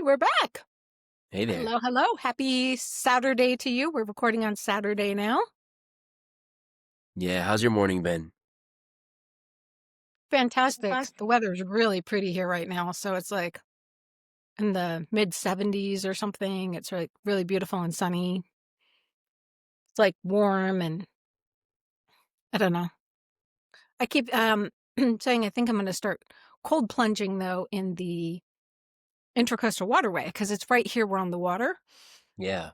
we're back. Hey there. Hello, hello. Happy Saturday to you. We're recording on Saturday now. Yeah, how's your morning been? Fantastic. The weather's really pretty here right now. So it's like in the mid 70s or something. It's like really beautiful and sunny. It's like warm and I don't know. I keep saying I think I'm going to start cold plunging though in the Intracoastal Waterway because it's right here. We're on the water. Yeah.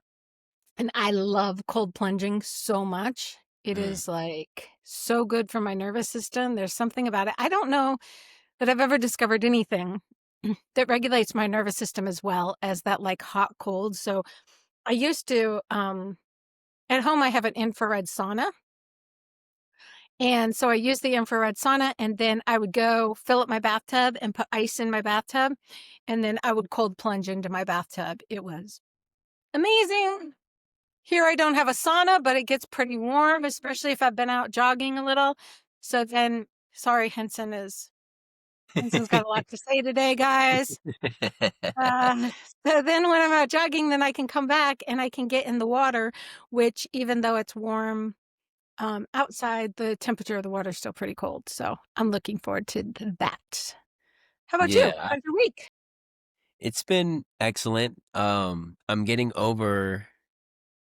And I love cold plunging so much. It Mm. is like so good for my nervous system. There's something about it. I don't know that I've ever discovered anything that regulates my nervous system as well as that like hot cold. So I used to at home I have an infrared sauna. And so I use the infrared sauna and then I would go fill up my bathtub and put ice in my bathtub and then I would cold plunge into my bathtub. It was amazing. Here I don't have a sauna, but it gets pretty warm, especially if I've been out jogging a little. So then, sorry, Henson's got a lot to say today, guys. Uh, so then when I'm out jogging, then I can come back and I can get in the water, which even though it's warm outside, the temperature of the water is still pretty cold. So I'm looking forward to that. How about you? Yeah, How's your week? it's been excellent. I'm getting over,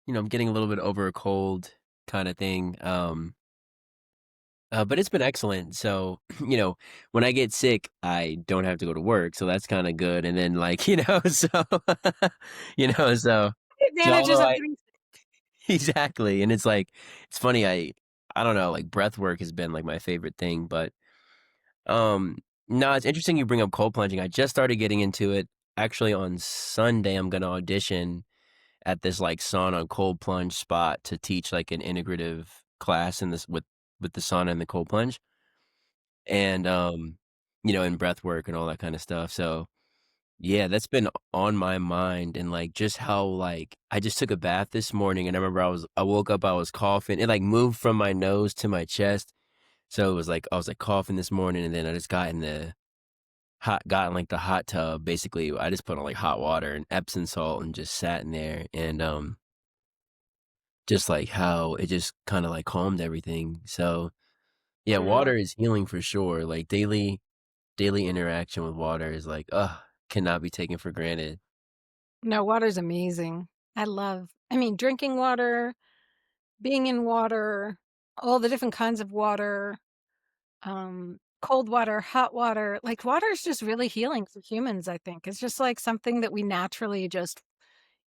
I'm getting a little bit over a cold kind of thing. But it's been excellent. So, when I get sick, I don't have to go to work, so that's kind of good. And then like, so you know, so Advantages although of I getting exactly, and it's like it's funny, I don't know, like breath work has been like my favorite thing, but Um, no, it's interesting you bring up cold plunging. I just started getting into it. Actually, on Sunday, I'm gonna audition at this like sauna cold plunge spot to teach like an integrative class in this with the sauna and the cold plunge, and and breath work and all that kind of stuff. So yeah, that's been on my mind and like just how like I just took a bath this morning and I remember I woke up, I was coughing. It like moved from my nose to my chest. So it was like I was like coughing this morning and then I just got in like the hot tub. Basically, I just put on like hot water and Epsom salt and just sat in there and just like how it just kind of like calmed everything. So yeah, true. water is healing for sure. Like daily interaction with water is like cannot be taken for granted. No, water's amazing. I mean, drinking water, being in water, all the different kinds of water, cold water, hot water. Like water is just really healing for humans, I think. It's just like something that we naturally just,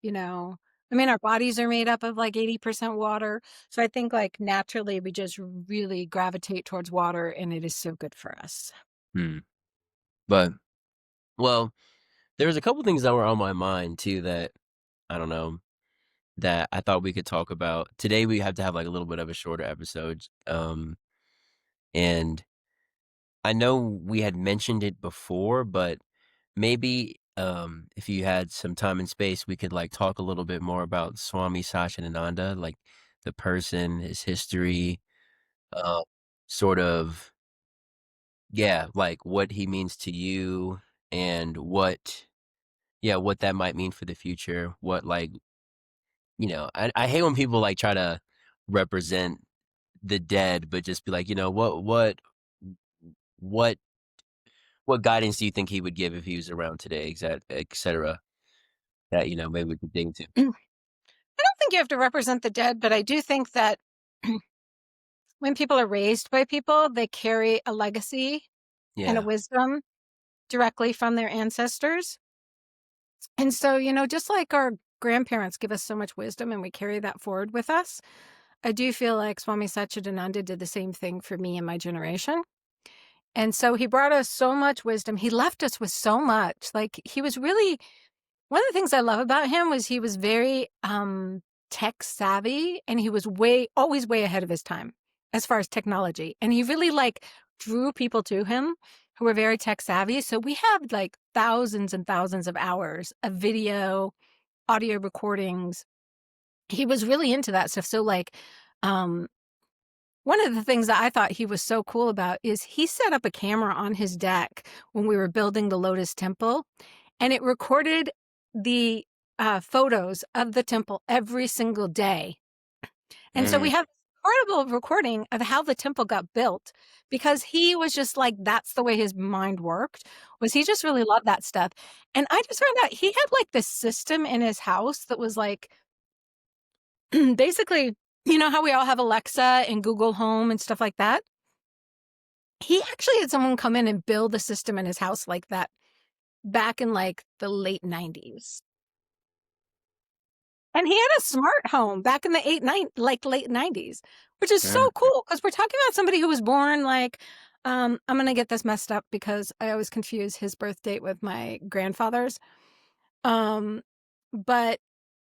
you know, I mean, our bodies are made up of like 80% water. So I think like naturally we just really gravitate towards water and it is so good for us. Hmm. But well, there was a couple things that were on my mind too that I don't know that I thought we could talk about. Today we have to have like a little bit of a shorter episode. And I know we had mentioned it before, but maybe, if you had some time and space, we could, like, talk a little bit more about Swami Satchidananda, like, the person, his history, uh, sort of yeah, like, what he means to you and what that might mean for the future. What, like I hate when people, like, try to represent the dead, but just be like, what what guidance do you think he would give if he was around today, et cetera, that, maybe we could dig into? I don't think you have to represent the dead, but I do think that when people are raised by people, they carry a legacy and a Yeah. wisdom directly from their ancestors. And so, just like our grandparents give us so much wisdom and we carry that forward with us, I do feel like Swami Satchidananda did the same thing for me and my generation. And so he brought us so much wisdom. He left us with so much. Like he was really one of the things I love about him was he was very tech savvy and he was always way ahead of his time as far as technology. And he really like drew people to him who were very tech savvy. So we have like thousands and thousands of hours of video, audio recordings. He was really into that stuff. So like um one of the things that I thought he was so cool about is he set up a camera on his deck when we were building the Lotus Temple and it recorded the, photos of the temple every single day. And so Mm. we have this incredible recording of how the temple got built because he was just like that's the way his mind worked, was he just really loved that stuff. And I just found out he had, like, this system in his house that was, like, basically, you know how we all have Alexa and Google Home and stuff like that? He actually had someone come in and build a system in his house like that back in, like, the late '90s. And he had a smart home back in the late '90s, which is so Mm. cool because 'cause we're talking about somebody who was born, like, I'm gonna get this messed up because I always confuse his birth date with my grandfather's, um, but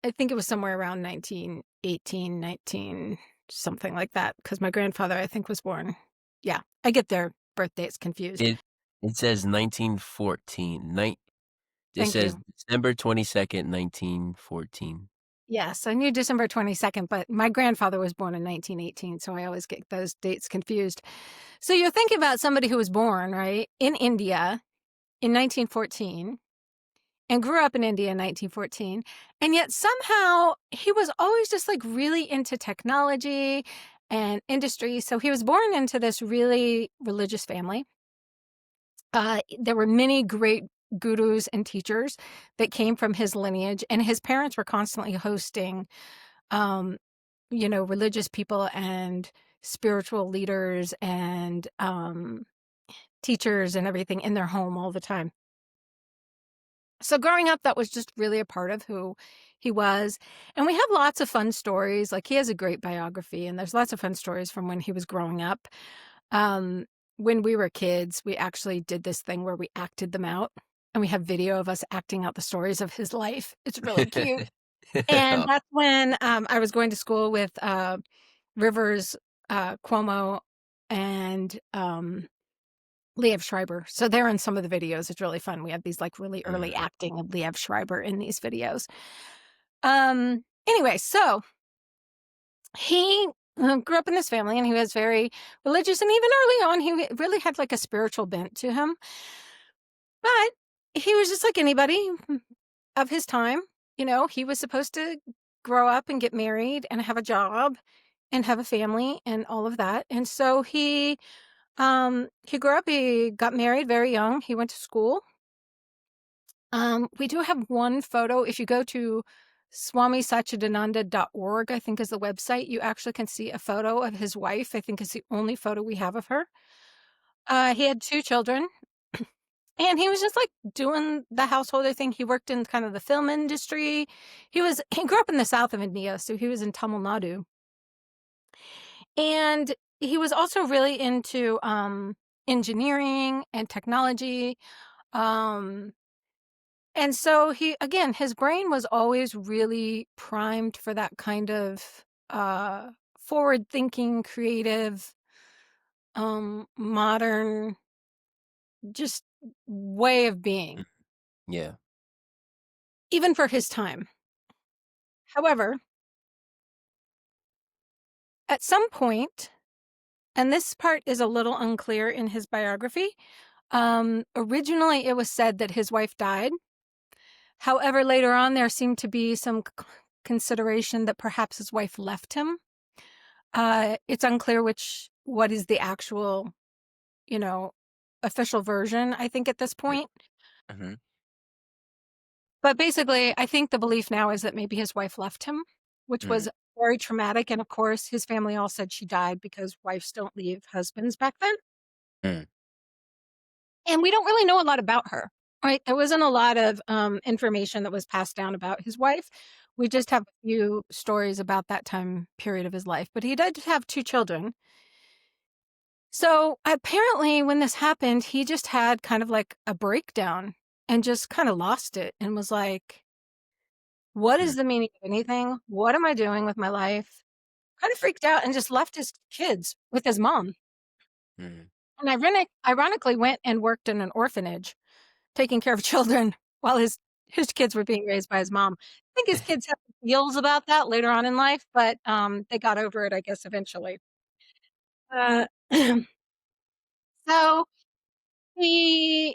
I think it was somewhere around 1918, 19 something like that. Because my grandfather, I think, was born, yeah, I get their birth dates confused. It it says 1914. It Thank says you. December 22nd, 1914. Yes, I knew December 22nd, but my grandfather was born in 1918, so I always get those dates confused. So you're thinking about somebody who was born, right, in India in 1914 and grew up in India in 1914, and yet somehow he was always just, like, really into technology and industry. So he was born into this really religious family. There were many great gurus and teachers that came from his lineage, and his parents were constantly hosting, um, religious people and spiritual leaders and, teachers and everything in their home all the time. So growing up, that was just really a part of who he was. And we have lots of fun stories. Like, he has a great biography, and there's lots of fun stories from when he was growing up. Um, when we were kids, we actually did this thing where we acted them out, and we have video of us acting out the stories of his life. It's really cute. And Oh, that's when I was going to school with Rivers Cuomo and Liev Schreiber. So they're in some of the videos. It's really fun. We have these, like, really early mm. acting of Liev Schreiber in these videos. Anyway, so he grew up in this family and he was very religious. And even early on, he really had, like, a spiritual bent to him. But he was just like anybody of his time. He was supposed to grow up and get married and have a job and have a family and all of that. And so he grew up, he got married very young, he went to school. We do have one photo. If you go to SwamiSatchidananda.org, I think is the website, you actually can see a photo of his wife. I think it's the only photo we have of her. He had 2 children, and he was just, like, doing the householder thing. He worked in kind of the film industry. He grew up in the south of India, so he was in Tamil Nadu. And he was also really into, engineering and technology, um and so his brain was always really primed for that kind of, forward-thinking, creative, modern, just way of being, Mm. Yeah. even for his time. However, at some point, and this part is a little unclear in his biography, originally it was said that his wife died. However, later on, there seemed to be some consideration that perhaps his wife left him. It's unclear what is the actual, you know, official version, I think, at this Mm. point. Mhm. But basically, I think the belief now is that maybe his wife left him, which Mm. was very traumatic. And of course, his family all said she died because wives don't leave husbands back then. Mm. And we don't really know a lot about her, right? There wasn't a lot of information that was passed down about his wife. We just have a few stories about that time period of his life. But he did have 2 children. So apparently, when this happened, he just had kind of like a breakdown and just kind of lost it and was like, what Mm. is the meaning of anything? What am I doing with my life? Kind of freaked out and just left his kids with his mom. Mm. And ironically went and worked in an orphanage, taking care of children while his kids were being raised by his mom. I think his kids had feels about that later on in life, but they got over it, I guess, eventually. Uh, so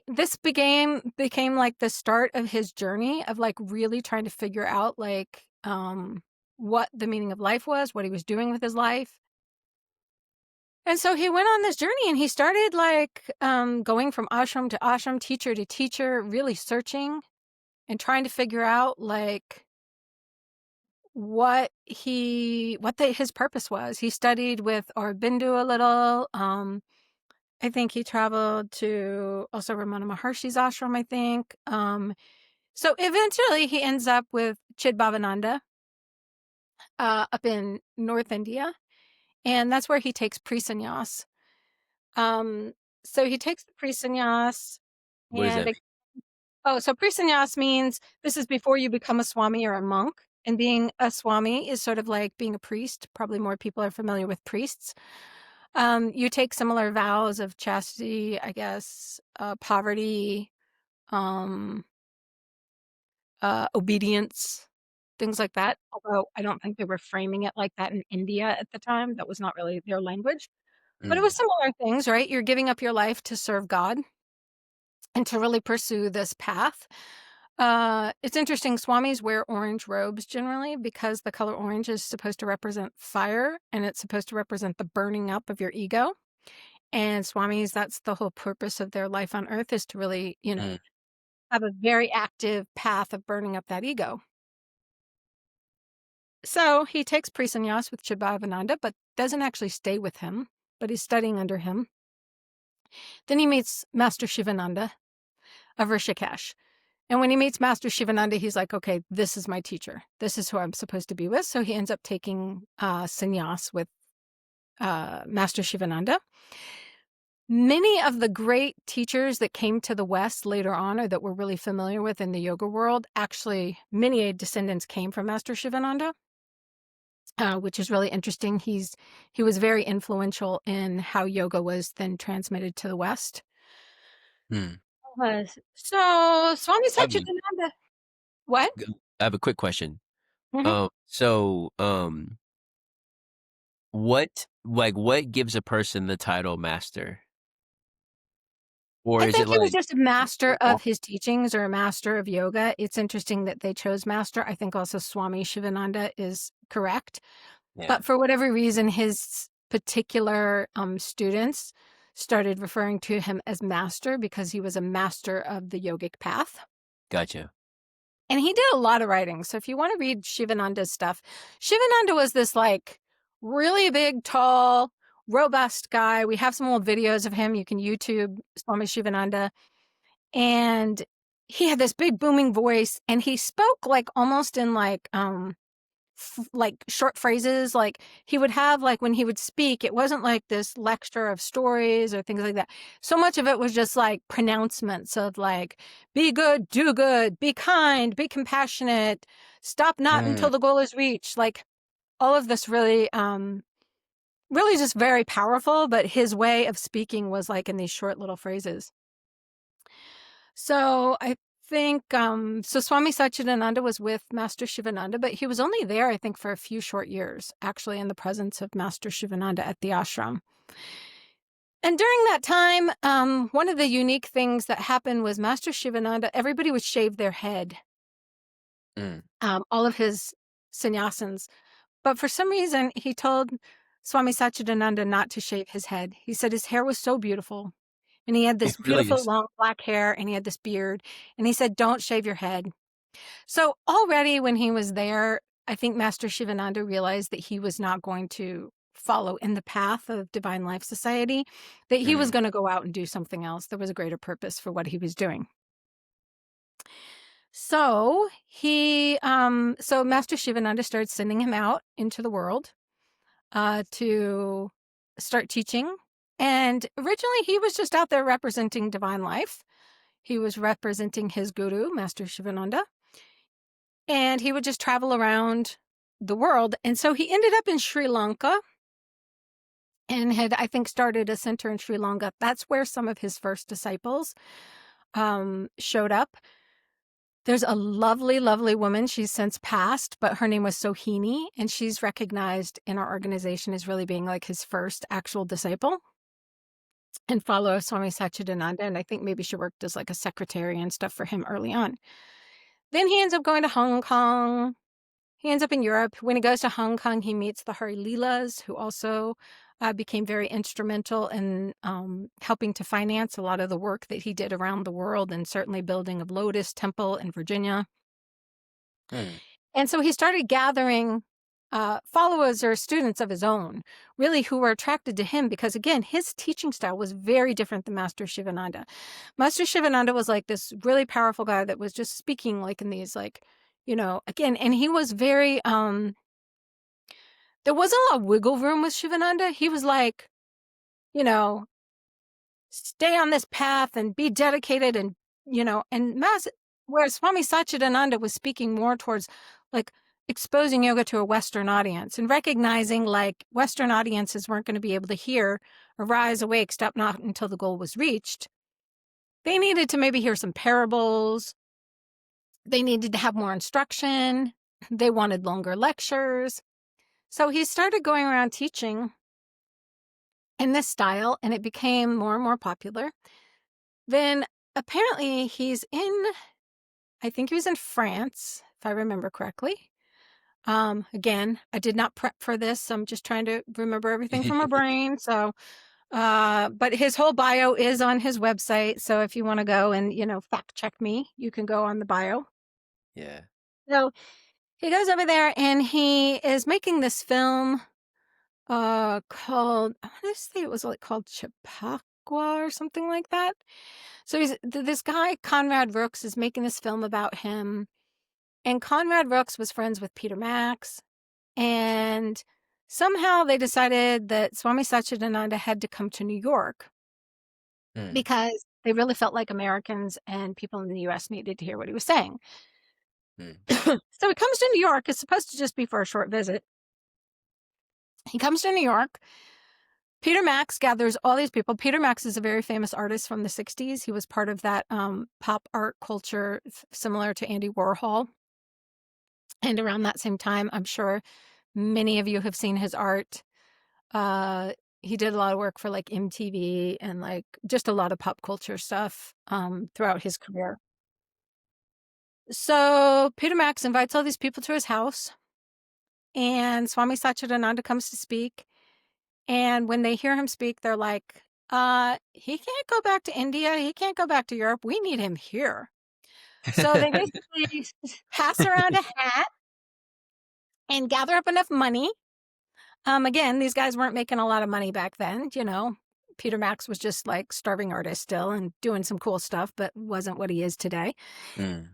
This became like the start of his journey of like really trying to figure out like what the meaning of life was, what he was doing with his life. And so he went on this journey and he started like going from ashram to ashram, teacher to teacher, really searching and trying to figure out like his purpose was. He studied with Aurobindo a little. I think he traveled to also Ramana Maharshi's ashram, I think. So eventually he ends up with Chidbhavananda up in North India, and that's where he takes pre-sannyas. So he takes the pre-sannyas, What does that and so pre-sannyas means this is before you become a swami or a monk. And being a swami is sort of like being a priest. Probably more people are familiar with priests. You take similar vows of chastity, I guess, poverty, um, obedience, things like that. Although I don't think they were framing it like that in India at the time. That was not really their language. But it mean? was similar things, right? You're giving up your life to serve God and to really pursue this path. It's interesting. Swamis wear orange robes generally because the color orange is supposed to represent fire and it's supposed to represent the burning up of your ego. And swamis, that's the whole purpose of their life on earth, is to really, Mm. have a very active path of burning up that ego. So he takes pre-sannyas with Chidbhavananda, but doesn't actually stay with him, but he's studying under him. Then he meets Master Shivananda of Rishikesh. And when he meets Master Shivananda, he's like, okay, this is my teacher. This is who I'm supposed to be with. So he ends up taking sannyas with Master Shivananda. Many of the great teachers that came to the West later on, or that we're really familiar with in the yoga world, actually, many descendants came from Master Shivananda, which is really interesting. He was very influential in how yoga was then transmitted to the West. Mm. So Swami I have a, Satchidananda, what? I have a quick question. Mhm. So, what gives a person the title master? Or I is it think he was like, just a master of his teachings or a master of yoga. It's interesting that they chose master. I think also Swami Shivananda is correct. yeah, But for whatever reason, his particular students started referring to him as master because he was a master of the yogic path. gotcha. And he did a lot of writing. So if you want to read Shivananda's stuff, Shivananda was this like really big, tall, robust guy. We have some old videos of him. You can YouTube Swami Shivananda. And he had this big booming voice and he spoke like almost in like short phrases. Like he would have like when he would speak, it wasn't like this lecture of stories or things like that. So much of it was just like pronouncements of like, be good, do good, be kind, be compassionate, stop not Mm. until the goal is reached. Like all of this really, really just very powerful, but his way of speaking was like in these short little phrases. So I think so Swami Satchidananda was with Master Shivananda, but he was only there, I think, for a few short years, actually, in the presence of Master Shivananda at the ashram. And during that time, one of the unique things that happened was Master Shivananda, everybody would shave their head, Mm. all of his sannyasins. But for some reason, he told Swami Satchidananda not to shave his head. He said his hair was so beautiful. And he had It this really beautiful is. long black hair and he had this beard. And he said, don't shave your head. So already when he was there, I think Master Shivananda realized that he was not going to follow in the path of Divine Life Society, that he was Mm. going to go out and do something else. There was a greater purpose for what he was doing. So so Master Shivananda started sending him out into the world to start teaching. And originally he was just out there representing divine life. He was representing his guru, Master Shivananda, and he would just travel around the world. And so he ended up in Sri Lanka and had, I think, started a center in Sri Lanka. That's where some of his first disciples showed up. There's a lovely, lovely woman. She's since passed, but her name was Sohini, and she's recognized in our organization as really being like his first actual disciple. and follow Swami Satchidananda, and I think maybe she worked as like a secretary and stuff for him early on. Then he ends up going to Hong Kong. He ends up in Europe. When he goes to Hong Kong, he meets the Hari Leelas, who also became very instrumental in helping to finance a lot of the work that he did around the world, and certainly building of Lotus Temple in Virginia. Mm. And so he started gathering followers or students of his own, really, who were attracted to him because, again, his teaching style was very different than Master Shivananda. Master Shivananda was like this really powerful guy that was just speaking like in these, like, again, and he was very, there wasn't a lot of wiggle room with Shivananda. He was like, you know, stay on this path and be dedicated and whereas Swami Satchidananda was speaking more towards like exposing yoga to a Western audience and recognizing like Western audiences weren't going to be able to hear arise, awake, stop not until the goal was reached. They needed to maybe hear some parables. They needed to have more instruction. They wanted longer lectures. So he started going around teaching in this style, and it became more and more popular. Then apparently I think he was in France, if I remember correctly. Again, I did not prep for this. I'm just trying to remember everything from my brain. So, but his whole bio is on his website. So if you want to go and, fact check me, you can go on the bio. Yeah. So he goes over there and he is making this film called, I want to say it was like called Chappaqua or something like that. So this guy, Conrad Rooks, is making this film about him. And Conrad Rooks was friends with Peter Max. And somehow they decided that Swami Satchidananda had to come to New York Mm. because they really felt like Americans and people in the US needed to hear what he was saying. Mm. So he comes to New York. It's supposed to just be for a short visit. He comes to New York. Peter Max gathers all these people. Peter Max is a very famous artist from the 60s. He was part of that pop art culture similar to Andy Warhol. And around that same time, I'm sure many of you have seen his art. He did a lot of work for like MTV and like just a lot of pop culture stuff throughout his career. So Peter Max invites all these people to his house, and Swami Satchidananda comes to speak. And when they hear him speak, they're like, he can't go back to India. He can't go back to Europe. We need him here. So they basically pass around a hat and gather up enough money. Again, these guys weren't making a lot of money back then, Peter Max was just like starving artist still and doing some cool stuff, but wasn't what he is today. Mm.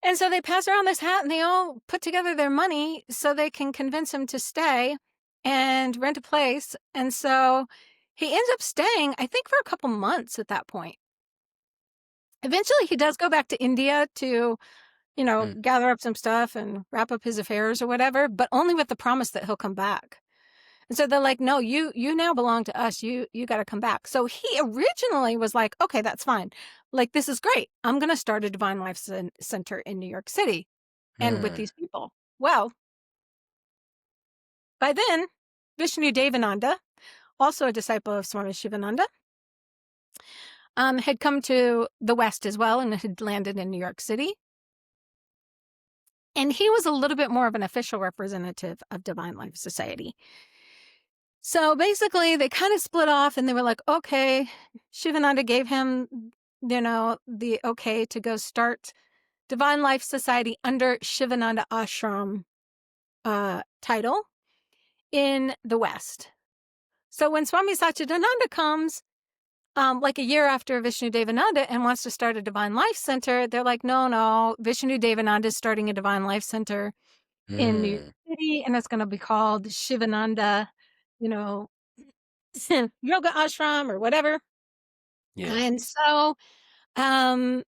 And so they pass around this hat and they all put together their money so they can convince him to stay and rent a place. And so he ends up staying, I think, for a couple months at that point. Eventually, he does go back to India to, Mm. gather up some stuff and wrap up his affairs or whatever, but only with the promise that he'll come back. And so they're like, no, you now belong to us. You got to come back. So he originally was like, okay, that's fine. Like, this is great. I'm going to start a Divine Life Center in New York City and with Mm. these people. Well, by then, Vishnu Devananda, also a disciple of Swami Shivananda, had come to the West as well and had landed in New York City. And he was a little bit more of an official representative of Divine Life Society. So basically, they kind of split off and they were like, okay, Shivananda gave him, the okay to go start Divine Life Society under Shivananda Ashram title in the West. So when Swami Satchidananda comes, like a year after Vishnu Devananda and wants to start a Divine Life Center, they're like, no, Vishnu Devananda is starting a Divine Life Center in New York Mm. City, and it's going to be called Shivananda, you know, yoga ashram or whatever. Yeah. And um,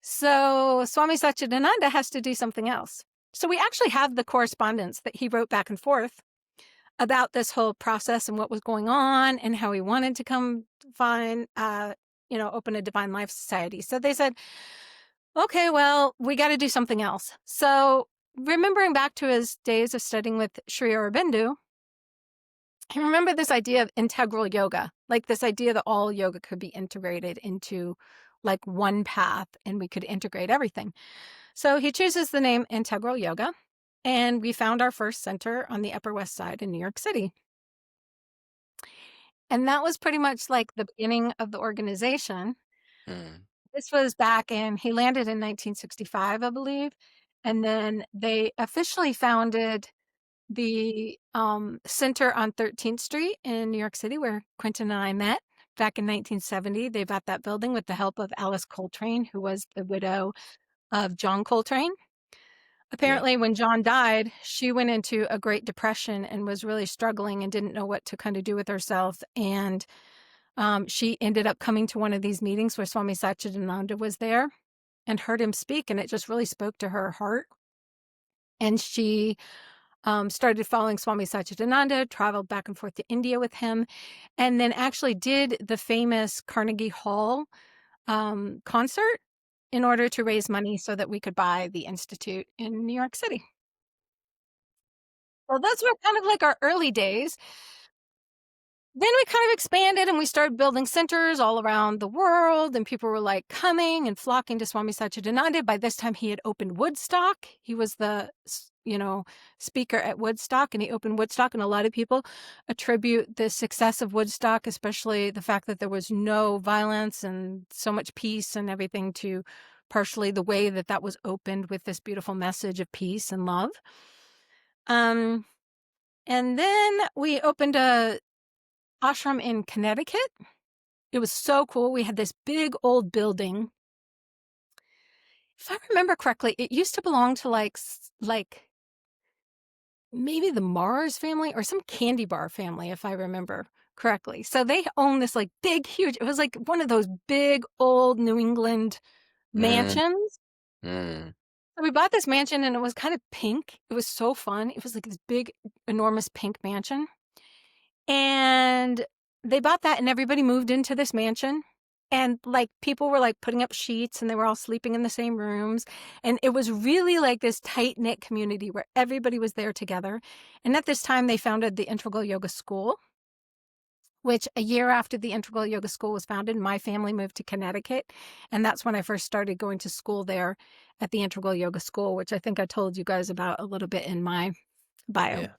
so Swami Satchidananda has to do something else. So we actually have the correspondence that he wrote back and forth about this whole process and what was going on and how he wanted to come find, open a Divine Life Society. So they said, okay, well, we got to do something else. So remembering back to his days of studying with Sri Aurobindo, I remember this idea of integral yoga, like this idea that all yoga could be integrated into like one path and we could integrate everything. So he chooses the name Integral Yoga, and we found our first center on the Upper West Side in New York City. And that was pretty much like the beginning of the organization. Mm, This was back in, he landed in 1965, I believe. And then they officially founded the center on 13th Street in New York City, where Quentin and I met back in 1970. They bought that building with the help of Alice Coltrane, who was the widow of John Coltrane. yeah. Apparently, when John died, she went into a Great Depression and was really struggling and didn't know what to kind of do with herself. And she ended up coming to one of these meetings where Swami Satchidananda was there and heard him speak, and it just really spoke to her heart. And she started following Swami Satchidananda, traveled back and forth to India with him, and then actually did the famous Carnegie Hall concert in order to raise money so that we could buy the institute in New York City. Well, those were kind of like our early days. Then we kind of expanded and we started building centers all around the world, and people were like coming and flocking to Swami Satchidananda. By this time, he had opened Woodstock. He was the, speaker at Woodstock, and he opened Woodstock. And a lot of people attribute the success of Woodstock, especially the fact that there was no violence and so much peace and everything, to partially the way that that was opened with this beautiful message of peace and love. Um, and then we opened a ashram in Connecticut. It was so cool. We had this big old building. If I remember correctly, it used to belong to like maybe the Mars family or some candy bar family, if I remember correctly. So they own this like big, huge, it was like one of those big old New England Mm, mansions. mm, So we bought this mansion and it was kind of pink. It was so fun. It was like this big, enormous pink mansion. And they bought that and everybody moved into this mansion. And like people were like putting up sheets and they were all sleeping in the same rooms. And it was really like this tight knit community where everybody was there together. And at this time, they founded the Integral Yoga School, which a year after the Integral Yoga School was founded, my family moved to Connecticut. And that's when I first started going to school there at the Integral Yoga School, which I think I told you guys about a little bit in my bio. yeah.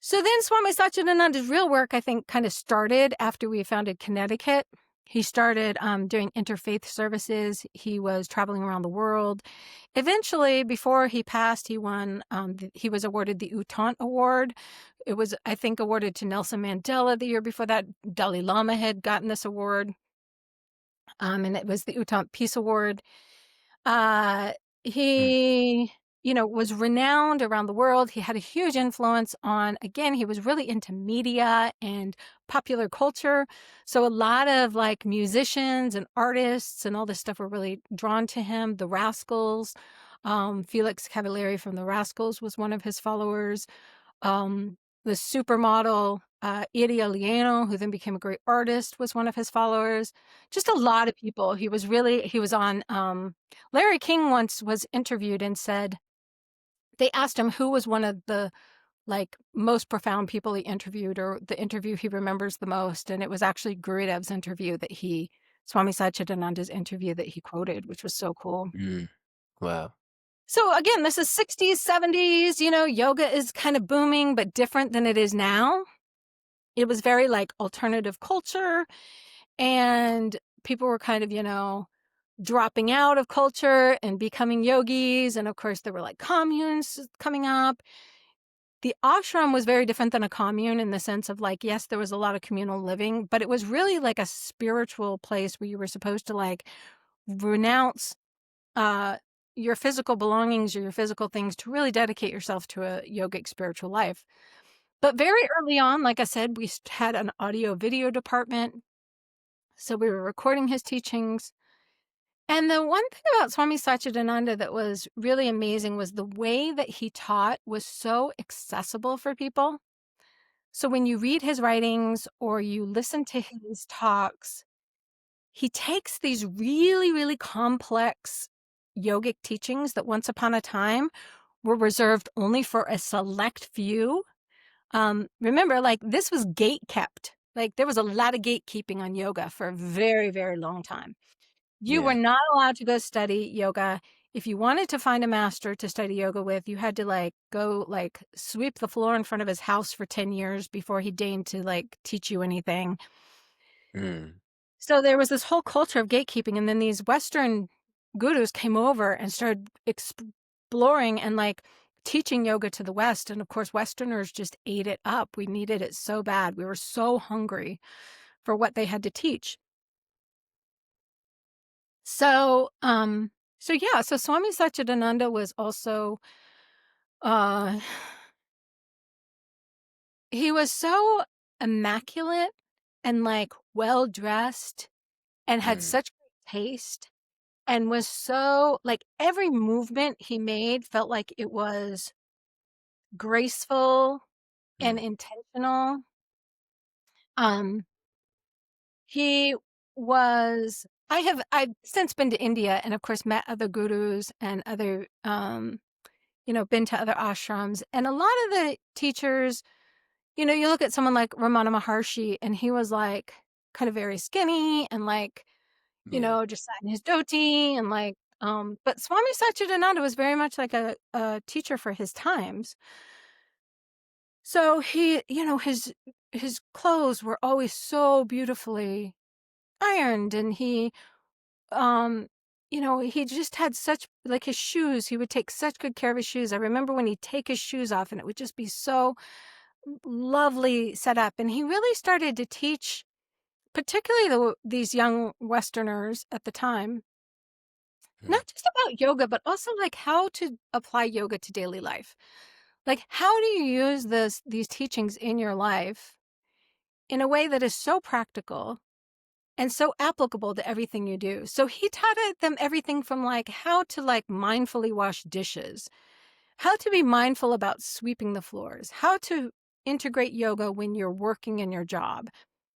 So then Swami Satchidananda's real work, I think, kind of started after we founded Connecticut. He started doing interfaith services. He was traveling around the world. Eventually, before he passed, he won, he was awarded the Utant Award. It was, I think, awarded to Nelson Mandela the year before that. Dalai Lama had gotten this award, and it was the Utant Peace Award. Uh, Mm, he, was renowned around the world. He had a huge influence on, again, he was really into media and popular culture. So a lot of like musicians and artists and all this stuff were really drawn to him. The Rascals, Felix Cavalieri from the Rascals was one of his followers. The supermodel Iria Liano, who then became a great artist, was one of his followers. Just a lot of people. He was on, Larry King once was interviewed and said, they asked him who was one of the like most profound people he interviewed, or the interview he remembers the most. And it was actually Gurudev's interview Swami Satchidananda's interview that he quoted, which was so cool. mm. Wow. So again, this is 60s, 70s, yoga is kind of booming, but different than it is now. It was very like alternative culture, and people were kind of, dropping out of culture and becoming yogis. And of course, there were like communes coming up. The ashram was very different than a commune in the sense of like, yes, there was a lot of communal living, but it was really like a spiritual place where you were supposed to like renounce uh, your physical belongings or your physical things to really dedicate yourself to a yogic spiritual life. But very early on, like I said, we had an audio video department. So we were recording his teachings. And the one thing about Swami Satchidananda that was really amazing was the way that he taught was so accessible for people. So when you read his writings or you listen to his talks, he takes these really, really complex yogic teachings that once upon a time were reserved only for a select few. Remember, like, this was gate kept. Like, there was a lot of gatekeeping on yoga for a very, very long time. You were Yeah. not allowed to go study yoga. If you wanted to find a master to study yoga with, you had to, like, go, like, sweep the floor in front of his house for 10 years before he deigned to, like, teach you anything. Mm. So there was this whole culture of gatekeeping, and then these Western gurus came over and started exploring and, like, teaching yoga to the West. And of course, Westerners just ate it up. We needed it so bad. We were so hungry for what they had to teach. So, yeah, so Swami Satchidananda was also, uh, he was so immaculate and, like, well dressed and had Mm. such great taste. And was so like, every movement he made felt like it was graceful and Mm. intentional. Um, he was I've since been to India and, of course, met other gurus and other, been to other ashrams, and a lot of the teachers, you look at someone like Ramana Maharshi, and he was, like, kind of very skinny and, like, Yeah. just sat in his dhoti and, like, but Swami Satchidananda was very much like a teacher for his times. So he, his clothes were always so beautifully ironed, and um, he just had such, like, his shoes, he would take such good care of his shoes. I remember when he'd take his shoes off and it would just be so lovely set up. And he really started to teach, particularly these young Westerners at the time, Mm. not just about yoga, but also, like, how to apply yoga to daily life. Like, how do you use these teachings in your life in a way that is so practical and so applicable to everything you do? So he taught them everything from, like, how to, like, mindfully wash dishes, how to be mindful about sweeping the floors, how to integrate yoga when you're working in your job,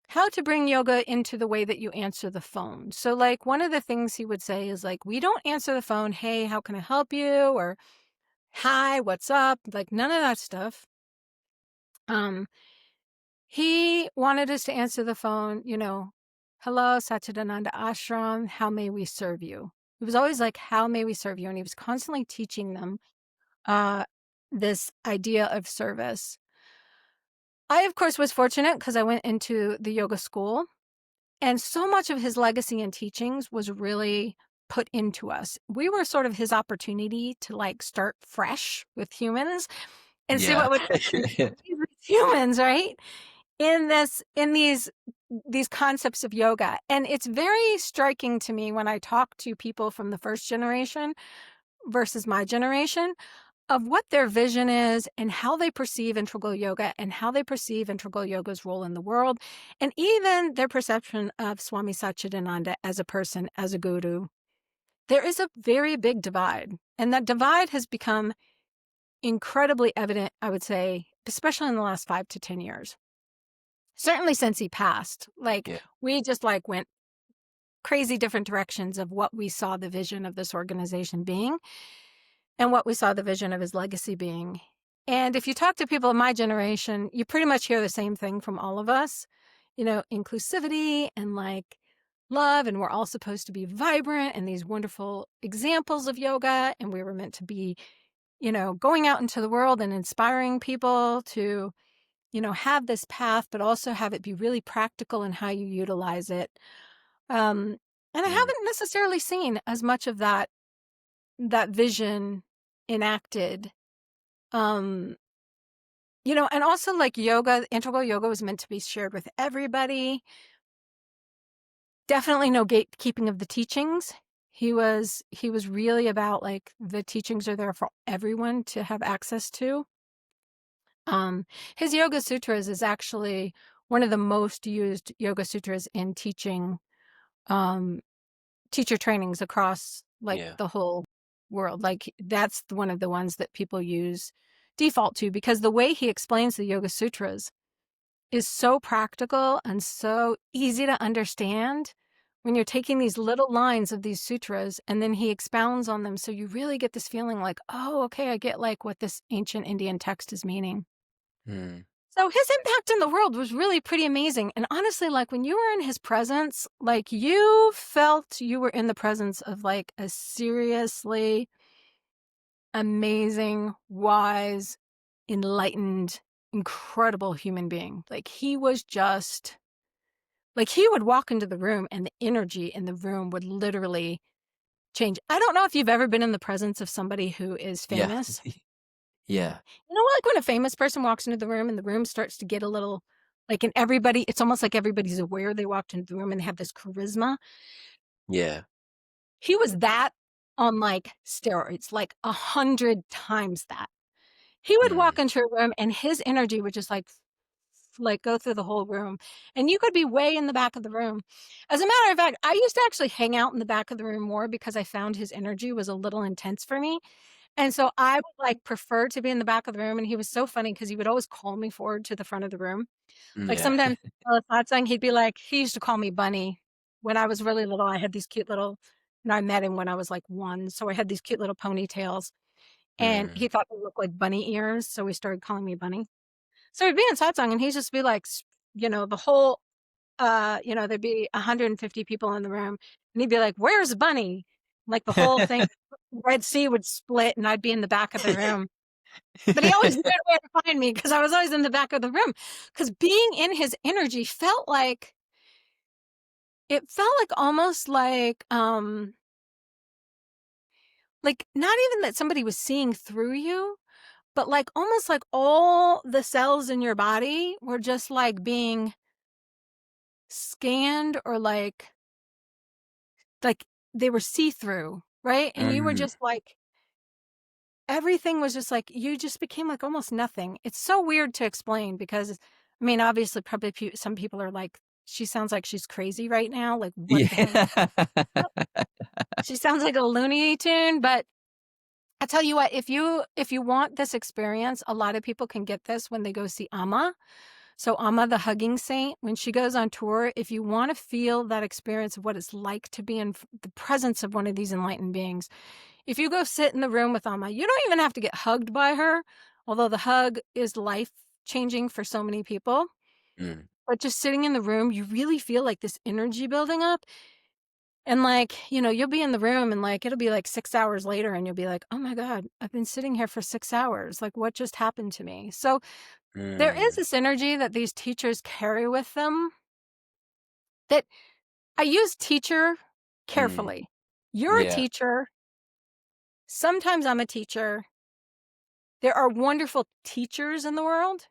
how to bring yoga into the way that you answer the phone. So, like, one of the things he would say is, like, we don't answer the phone, "Hey, how can I help you?" or "Hi, what's up?" Like, none of that stuff. Um, he wanted us to answer the phone, "Hello, Satchidananda Ashram, how may we serve you?" It was always like, "How may we serve you?" And he was constantly teaching them uh, this idea of service. I, of course, was fortunate because I went into the yoga school. And so much of his legacy and teachings was really put into us. We were sort of his opportunity to, like, start fresh with humans and see Yeah. what would happen with humans, right? In these concepts of yoga. And it's very striking to me when I talk to people from the first generation versus my generation of what their vision is and how they perceive integral yoga and how they perceive integral yoga's role in the world, and even their perception of Swami Satchidananda as a person, as a guru. There is a very big divide, and that divide has become incredibly evident, I would say, especially in the last 5 to 10 years. Certainly since he passed, like, Yeah. we just, like, went crazy different directions of what we saw the vision of this organization being and what we saw the vision of his legacy being. And if you talk to people of my generation, you pretty much hear the same thing from all of us, inclusivity and, like, love. And we're all supposed to be vibrant and these wonderful examples of yoga. And we were meant to be, going out into the world and inspiring people to, have this path, but also have it be really practical in how you utilize it. Um, and I Mm. haven't necessarily seen as much of that vision enacted. Um, and also, like, yoga, integral yoga was meant to be shared with everybody. Definitely no gatekeeping of the teachings. He was really about, like, the teachings are there for everyone to have access to. Um, his Yoga Sutras is actually one of the most used Yoga Sutras in teaching um teacher trainings across, like, Yeah. the whole world. Like, that's one of the ones that people use default to, because the way he explains the Yoga Sutras is so practical and so easy to understand when you're taking these little lines of these sutras and then he expounds on them. So you really get this feeling like, oh, okay, I get, like, what this ancient Indian text is meaning. Mm. So his impact in the world was really pretty amazing, and honestly, like, when you were in his presence, like, you felt you were in the presence of, like, a seriously amazing, wise, enlightened, incredible human being. Like, he was just like, he would walk into the room, and the energy in the room would literally change. I don't know if you've ever been in the presence of somebody who is Yeah. famous. Yeah. You know, like when a famous person walks into the room and the room starts to get a little like, and everybody, it's almost like everybody's aware they walked into the room and they have this charisma. Yeah. He was that on like steroids, like 100 times that. He would walk Mm. into a room and his energy would just like go through the whole room. And you could be way in the back of the room. As a matter of fact, I used to actually hang out in the back of the room more because I found his energy was a little intense for me. And so I would, like, prefer to be in the back of the room, and he was so funny because he would always call me forward to the front of the room. Like, Yeah. sometimes I was not saying he'd be like he used to call me Bunny. When I was really little, I had these cute little I met him when I was, like, 1, so I had these cute little ponytails, and Mm. he thought they looked like bunny ears, so he started calling me Bunny. So he'd be in satsang, and he'd just be like, the whole, there'd be 150 people in the room, and he'd be like, "Where's Bunny?" Like, the whole thing, Red Sea would split, and I'd be in the back of the room. But he always knew where to find me because I was always in the back of the room. Because being in his energy felt like it felt like almost like not even that somebody was seeing through you, but like almost like all the cells in your body were just like being scanned or like they were see-through, right? And you were Mhm. just like everything was just like you just became like almost nothing. It's so weird to explain because I mean, obviously, probably some people are like, she sounds like she's crazy right now. Like, what the hell? Yeah. She sounds like a Looney Tune. But I tell you what, if you want this experience, a lot of people can get this when they go see Amma. So Amma, the hugging saint, when she goes on tour, if you want to feel that experience of what it's like to be in the presence of one of these enlightened beings, if you go sit in the room with Amma, you don't even have to get hugged by her, although the hug is life changing for so many people. Mm. But just sitting in the room, you really feel like this energy building up. And like, you'll be in the room and like it'll be like 6 hours later and you'll be like, oh my God, I've been sitting here for 6 hours. Like, what just happened to me? So there is Mm. this energy that these teachers carry with them that I use teacher Mm. carefully. You're a Yeah. teacher. Sometimes I'm a teacher. There are wonderful teachers in the world.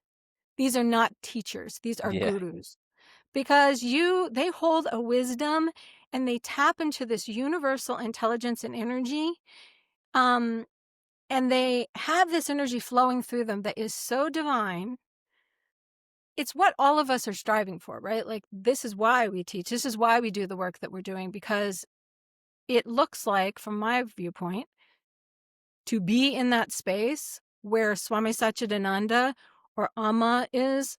These are not teachers. These are Yeah. gurus because they hold a wisdom and they tap into this universal intelligence and energy. Um, and they have this energy flowing through them that is so divine. It's what all of us are striving for, right? Like, this is why we teach. This is why we do the work that we're doing because it looks like, from my viewpoint, to be in that space where Swami Satchidananda or Amma has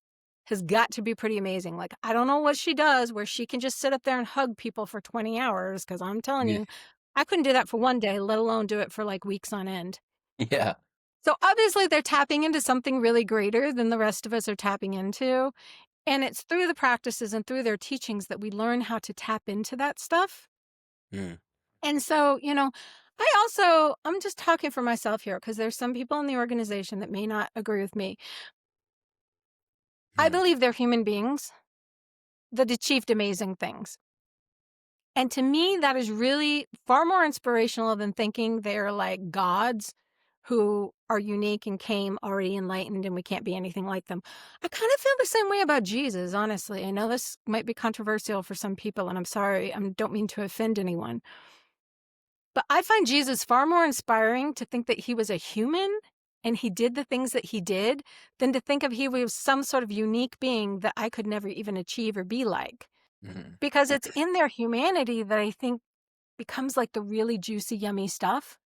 got to be pretty amazing. Like, I don't know what she does where she can just sit up there and hug people for 20 hours because I'm telling Yeah. you, I couldn't do that for one day, let alone do it for like weeks on end. Yeah. So obviously they're tapping into something really greater than the rest of us are tapping into. And it's through the practices and through their teachings that we learn how to tap into that stuff. Mm. And so, I'm just talking for myself here because there's some people in the organization that may not agree with me. I Mm. believe they're human beings that achieved amazing things. And to me, that is really far more inspirational than thinking they're like gods who are unique and came already enlightened and we can't be anything like them. I kind of feel the same way about Jesus, honestly. I know this might be controversial for some people, and I'm sorry, I don't mean to offend anyone. But I find Jesus far more inspiring to think that he was a human and he did the things that he did than to think of he was some sort of unique being that I could never even achieve or be like. Mhm. Because it's in their humanity that I think becomes like the really juicy, yummy stuff.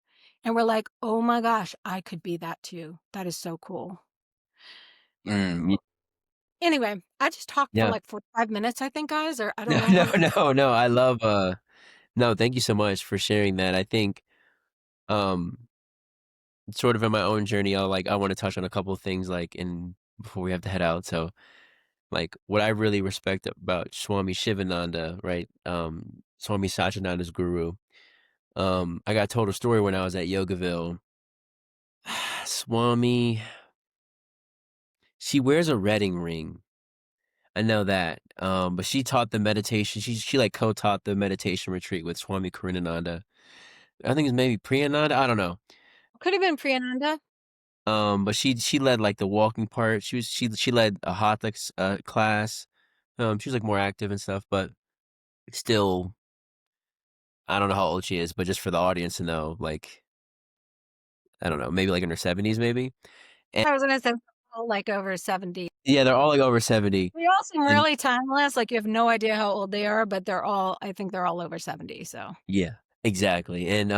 And we're like, oh my gosh, I could be that too. That is so cool. Mm. Anyway, I just talked for Yeah. like 45 minutes, I think, guys, or I don't No, know no, how. no, no, I love, no, thank you so much for sharing that. I think, um, sort of in my own journey, I wanna touch on a couple of things, like, in before we have to head out. So, like, what I really respect about Swami Shivananda, right? Swami Satchidananda's guru. I got told a story when I was at Yogaville. Swami, she wears a wedding ring. I know that. But she taught the meditation. She like co-taught the meditation retreat with Swami Karinananda. I think it's maybe Priyananda. I don't know. Could have been Priyananda. But she led like the walking part. She led a hatha class. She was like more active and stuff, but still, I don't know how old she is. But just for the audience to know, like, I don't know, maybe like in her 70s, maybe. And I was gonna say all like over 70. yeah, they're all like over 70. They all seem And really timeless. Like you have no idea how old they are, but I think they're all over 70. So yeah, exactly. And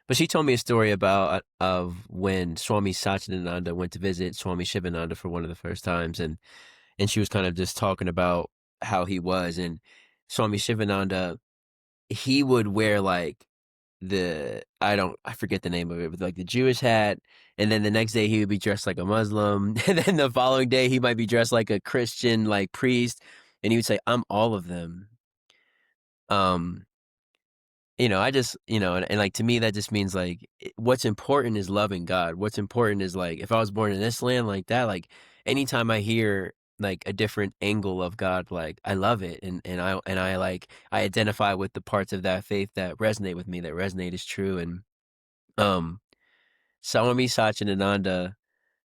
but she told me a story about of when Swami Satchidananda went to visit Swami Shivananda for one of the first times, and she was kind of just talking about how he was, and Swami Shivananda, he would wear like I forget the name of it, but like the Jewish hat, and then the next day he would be dressed like a Muslim, and then the following day he might be dressed like a Christian like priest, and he would say, "I'm all of them." Um, I just, and like to me that just means like what's important is loving God. What's important is like if I was born in this land like that, like anytime I hear like a different angle of God, like I love it, and I like I identify with the parts of that faith that resonate with me, that resonate as true. And um Swami Satchidananda,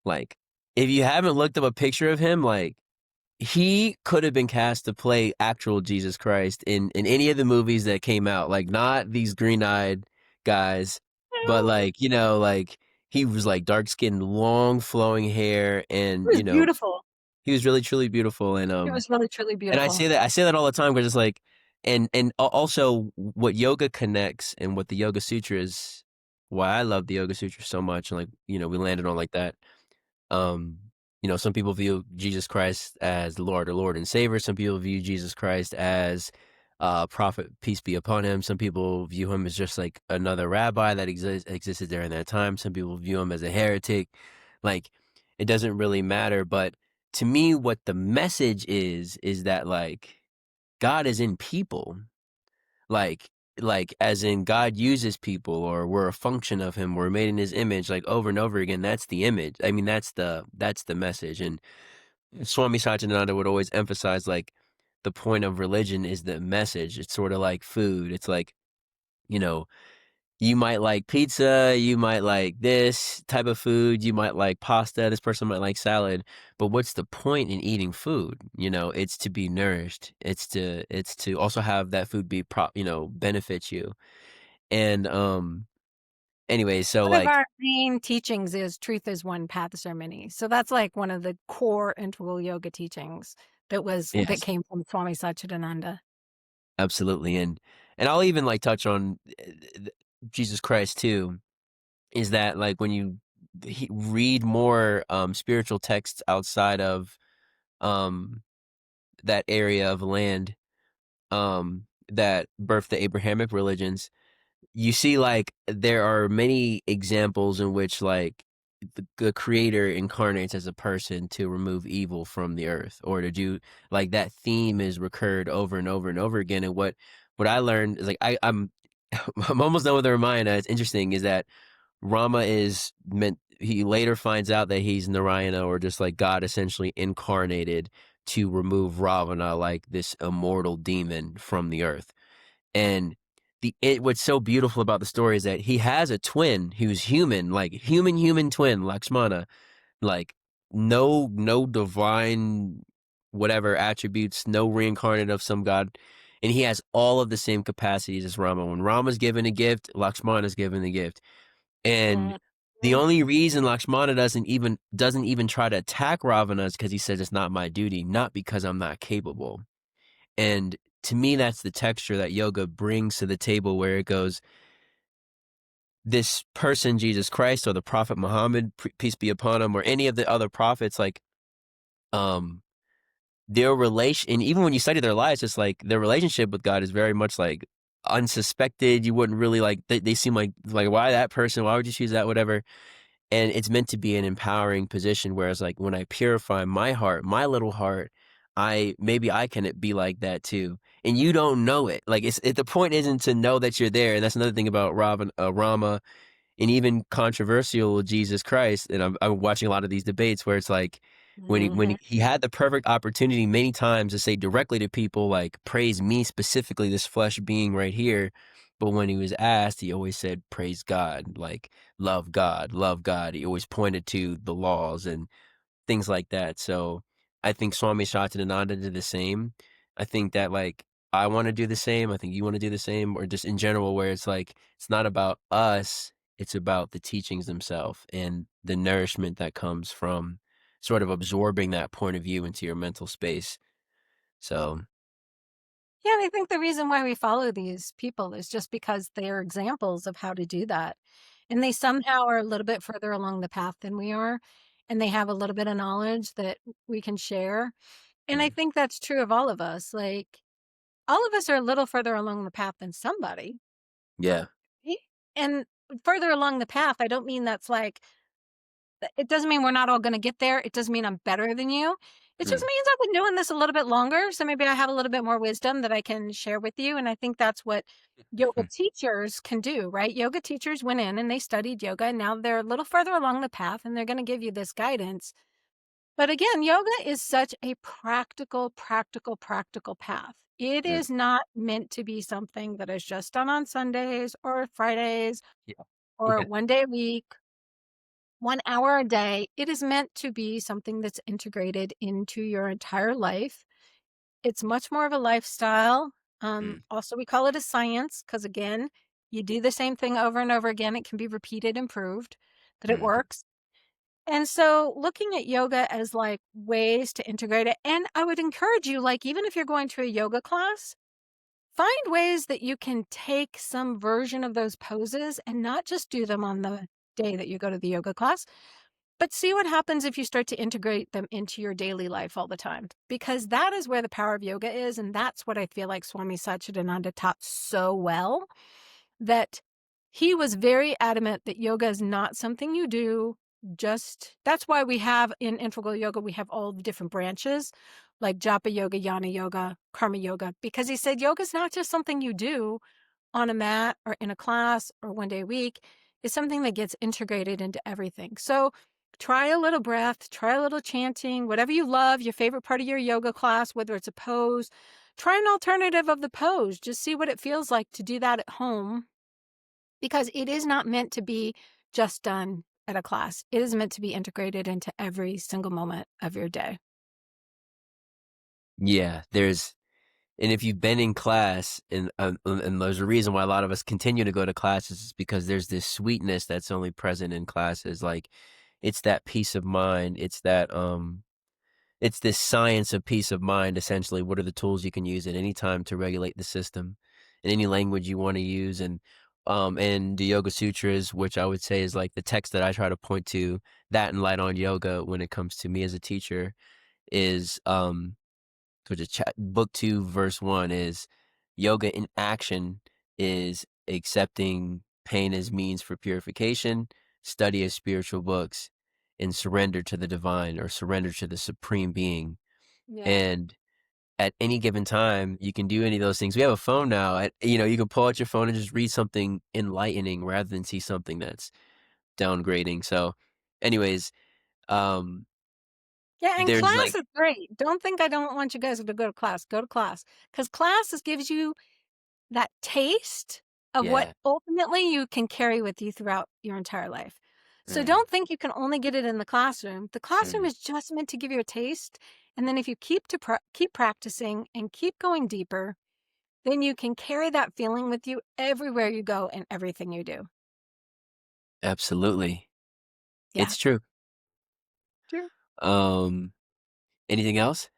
like if you haven't looked up a picture of him, like he could have been cast to play actual Jesus Christ in any of the movies that came out, like not these green-eyed guys, but like, like he was like dark-skinned, long flowing hair, it and was beautiful. he was really truly beautiful. And It was really truly and beautiful. I say that all the time because it's like, also what yoga connects and what the Yoga Sutras, why I love the Yoga Sutras so much, and like, we landed on like that. um, some people view Jesus Christ as the Lord or Lord and Savior. Some people view Jesus Christ as prophet, peace be upon him. Some people view him as just like another rabbi that existed during that time. Some people view him as a heretic. Like, it doesn't really matter. But to me, what the message is that like God is in people. Like as in God uses people, or we're a function of him, we're made in his image, like over and over again. That's the image. I mean, that's the message. And Swami Satchidananda would always emphasize like the point of religion is the message. It's sort of like food. It's like, you know, you might like pizza, you might like this type of food, you might like pasta, this person might like salad, but what's the point in eating food? It's to be nourished. It's to also have that food be benefit you. And anyway, so One of like our main teachings is truth is one, paths are many. So that's like one of the core integral yoga teachings that yes, came from Swami Satchidananda. absolutely. And I'll even like touch on Jesus Christ too, is that like when you read more spiritual texts outside of um that area of land that birthed the Abrahamic religions, you see like there are many examples in which like the creator incarnates as a person to remove evil from the earth, or to do like that theme is recurred over and over and over again. And what I learned is like I'm I'm almost done with the Ramayana. It's interesting is that Rama is meant, he later finds out that he's Narayana, or just like God essentially incarnated to remove Ravana, like this immortal demon, from the earth. And what's so beautiful about the story is that he has a twin who's human, like human twin, Lakshmana, like no divine whatever attributes, no reincarnate of some god. And he has all of the same capacities as Rama. When Rama's given a gift, Lakshmana's given the gift. And Mhm. the only reason Lakshmana doesn't even try to attack Ravana is because he says it's not my duty, not because I'm not capable. And to me, that's the texture that yoga brings to the table, where it goes, this person, Jesus Christ, or the Prophet Muhammad, peace be upon him, or any of the other prophets, like, um, their relation, and even when you study their lives, it's like their relationship with God is very much like unsuspected. You wouldn't really like, they seem like, why that person? Why would you choose that? Whatever. and it's meant to be an empowering position, whereas, like, when I purify my heart, my little heart, I can be like that too, and you don't know it. Like, the point isn't to know that you're there, and that's another thing about Rama and even controversial Jesus Christ, and I'm watching a lot of these debates where it's like when Mhm. he had the perfect opportunity many times to say directly to people like, "Praise me specifically, this flesh being right here," but when he was asked, he always said, "Praise God," like, "Love God, love God." He always pointed to the laws and things like that. So I think Swami Satchidananda did the same. I think that like I want to do the same. I think you want to do the same, or just in general, where it's like it's not about us, it's about the teachings themselves and the nourishment that comes from sort of absorbing that point of view into your mental space. So Yeah, and I think the reason why we follow these people is just because they are examples of how to do that. And they somehow are a little bit further along the path than we are. And they have a little bit of knowledge that we can share. And I mm, think that's true of all of us. Like, all of us are a little further along the path than somebody. yeah. Right? And further along the path, I don't mean that's like, it doesn't mean we're not all gonna get there. It doesn't mean I'm better than you. It just mm, means I've been doing this a little bit longer, so maybe I have a little bit more wisdom that I can share with you, and I think that's what yoga mm, teachers can do, right? Yoga teachers went in and they studied yoga, and now they're a little further along the path, and they're gonna give you this guidance. But again, yoga is such a practical path. It mm, is not meant to be something that is just done on Sundays or Fridays yeah. or Yeah. 1 day a week, 1 hour a day. It is meant to be something that's integrated into your entire life. It's much more of a lifestyle. Mm, Also, we call it a science because, again, you do the same thing over and over again. It can be repeated and proved that it mm, works. And so, looking at yoga as like ways to integrate it, and I would encourage you, like, even if you're going to a yoga class, find ways that you can take some version of those poses and not just do them on the day that you go to the yoga class, but see what happens if you start to integrate them into your daily life all the time, because that is where the power of yoga is. And that's what I feel like Swami Satchidananda taught so well, that he was very adamant that yoga is not something you do. Just that's why we have in integral yoga, we have all the different branches like japa yoga, yana yoga, karma yoga, because he said yoga is not just something you do on a mat or in a class or 1 day a week. Is something that gets integrated into everything. So try a little breath, try a little chanting, whatever you love, your favorite part of your yoga class, whether it's a pose, try an alternative of the pose. Just see what it feels like to do that at home, because it is not meant to be just done at a class. It is meant to be integrated into every single moment of your day. yeah. And if you've been in class, and there's a reason why a lot of us continue to go to classes, is because there's this sweetness that's only present in classes. Like, it's that peace of mind. It's this science of peace of mind. Essentially, what are the tools you can use at any time to regulate the system, in any language you want to use, and the Yoga Sutras, which I would say is like the text that I try to point to, that and Light on Yoga when it comes to me as a teacher, is so just book 2, verse 1 is yoga in action is accepting pain as means for purification, study of spiritual books, and surrender to the divine or surrender to the supreme being. Yeah. And at any given time, you can do any of those things. We have a phone now. You can pull out your phone and just read something enlightening rather than see something that's downgrading. So, anyways, um, Yeah, and there's class like, is great. Don't think I don't want you guys to go to class. Go to class, because class gives you that taste of what yeah, ultimately you can carry with you throughout your entire life. So right, don't think you can only get it in the classroom. The classroom mm, is just meant to give you a taste, and then if you keep practicing and keep going deeper, then you can carry that feeling with you everywhere you go and everything you do. absolutely. Yeah. It's true. True. Um, Anything else?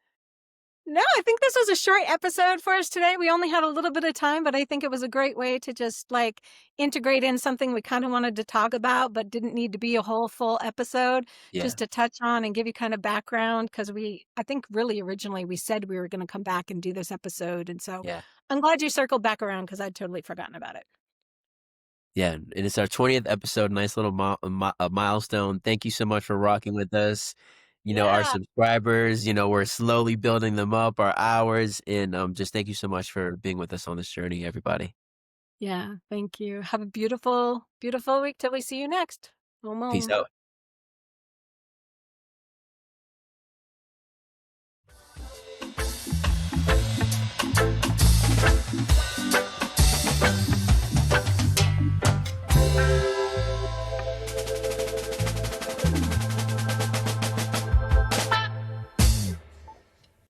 No, I think this was a short episode for us today. We only had a little bit of time, but I think it was a great way to just like integrate in something we kind of wanted to talk about, but didn't need to be a whole full episode, Yeah, just to touch on and give you kind of background. Cause I think really originally we said we were going to come back and do this episode. And so yeah. I'm glad you circled back around because I'd totally forgotten about it. Yeah, and it's our 20th episode, nice little milestone. Thank you so much for rocking with us. Our Yeah. subscribers, we're slowly building them up, our hours, and, just thank you so much for being with us on this journey, everybody. Yeah, thank you. Have a beautiful, beautiful week till we see you next. Om Peace Om. out.